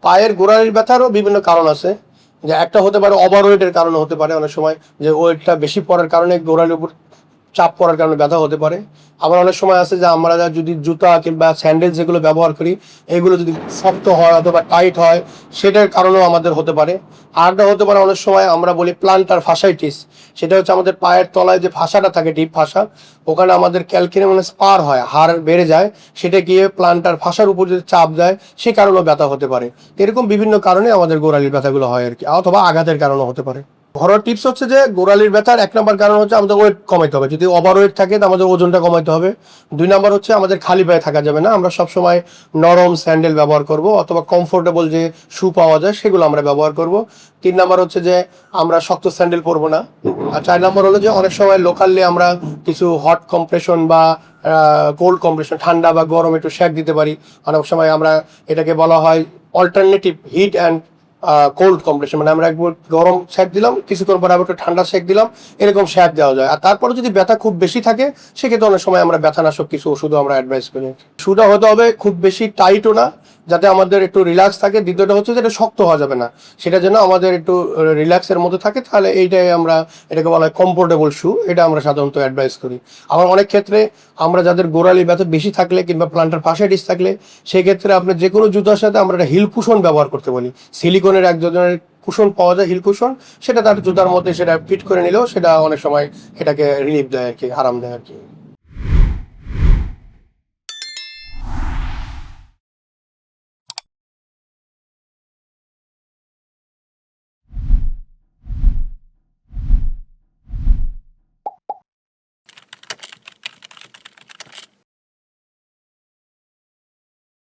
পায়ের গোড়ালির ব্যথারও বিভিন্ন কারণ আছে, যে একটা হতে পারে ওভারওয়েটের কারণে হতে পারে, অনেক সময় যে ওয়েটটা বেশি পড়ার কারণে গোড়ালির উপর চাপ পড়ার কারণে ব্যথা হতে পারে। আবার অনেক সময় আছে যে আমরা যদি জুতা কিংবা স্যান্ডেল যেগুলো ব্যবহার করি এগুলো যদি শক্ত হয় অথবা টাইট হয় সেটার কারণেও আমাদের হতে পারে। আরটা হতে পারে অনেক সময় আমরা বলি প্লান্টার ফাসাইটিস, সেটা হচ্ছে আমাদের পায়ের তলায় যে ফাসাটা থাকে ডিপ ফাসা, ওখানে আমাদের ক্যালকিনিয়াম স্পার হয়, হাড় বেড়ে যায়, সেটা গিয়ে প্লান্টার ফাসার উপর যদি চাপ দেয় সে কারণেও ব্যথা হতে পারে। এরকম বিভিন্ন কারণে আমাদের গোড়ালির ব্যথাগুলো হয় আর কি, অথবা আঘাতের কারণেও হতে পারে। ঘরোয়া টিপস হচ্ছে যে গোড়ালির ব্যথার 1 নম্বর কারণ হচ্ছে আমাদের ওয়েট কমাইতে হবে, যদি ওভার ওয়েট থাকে তো আমাদের ওজনটা কমাইতে হবে। 2 নম্বর হচ্ছে আমাদের খালি পায়ে থাকা যাবে না, আমরা সবসময় নরম স্যান্ডেল ব্যবহার করব অথবা কমফোর্টেবল যে শু পাওয়া যায় সেগুলো আমরা ব্যবহার করব। 3 নম্বর হচ্ছে যে আমরা শক্ত স্যান্ডেল পরবো না। আর 4 নম্বর হলো যে অনেক সময় লোকালি আমরা কিছু হট কম্প্রেশন বা কোল্ড কম্প্রেশন, ঠান্ডা বা গরম একটু শেক দিতে পারি। অনেক সময় আমরা এটাকে বলা হয় alternative heat and cold compression, মানে আমরা একবার গরম শেক দিলাম, কিছুক্ষণ পর আবার একটু ঠান্ডা শেক দিলাম, এরকম শেক দেওয়া যায়। আর তারপরে যদি ব্যথা খুব বেশি থাকে সেক্ষেত্রে অনেক সময় আমরা ব্যথানাশক কিছু ওষুধও আমরা অ্যাডভাইস করি। শুটা হতে হবে খুব বেশি টাইটও না, যাতে আমাদের একটু রিল্যাক্স থাকে। দ্বিতীয়টা হচ্ছে যে এটা শক্ত হওয়া যাবে না, সেটা যেন আমাদের একটু রিল্যাক্সের মধ্যে থাকে, তাহলে এইটাই আমরা এটাকে বলা হয় কমফোর্টেবল শু, এটা আমরা সাধারণত অ্যাডভাইস করি। আবার অনেক ক্ষেত্রে আমরা যাদের গোড়ালি ব্যথা বেশি থাকলে কিংবা প্লান্টার ফাসাইটিস থাকলে সেক্ষেত্রে আপনি যে কোনো জুতার সাথে আমরা একটা হিল কুশন ব্যবহার করতে বলি। সিলিকনের এক ধরনের কুশন পাওয়া যায়, হিল কুশন, সেটা তার জুতার মধ্যে সেটা ফিট করে নিলেও সেটা অনেক সময় এটাকে রিলিফ দেয় আর কি, আরাম দেয় আর কি।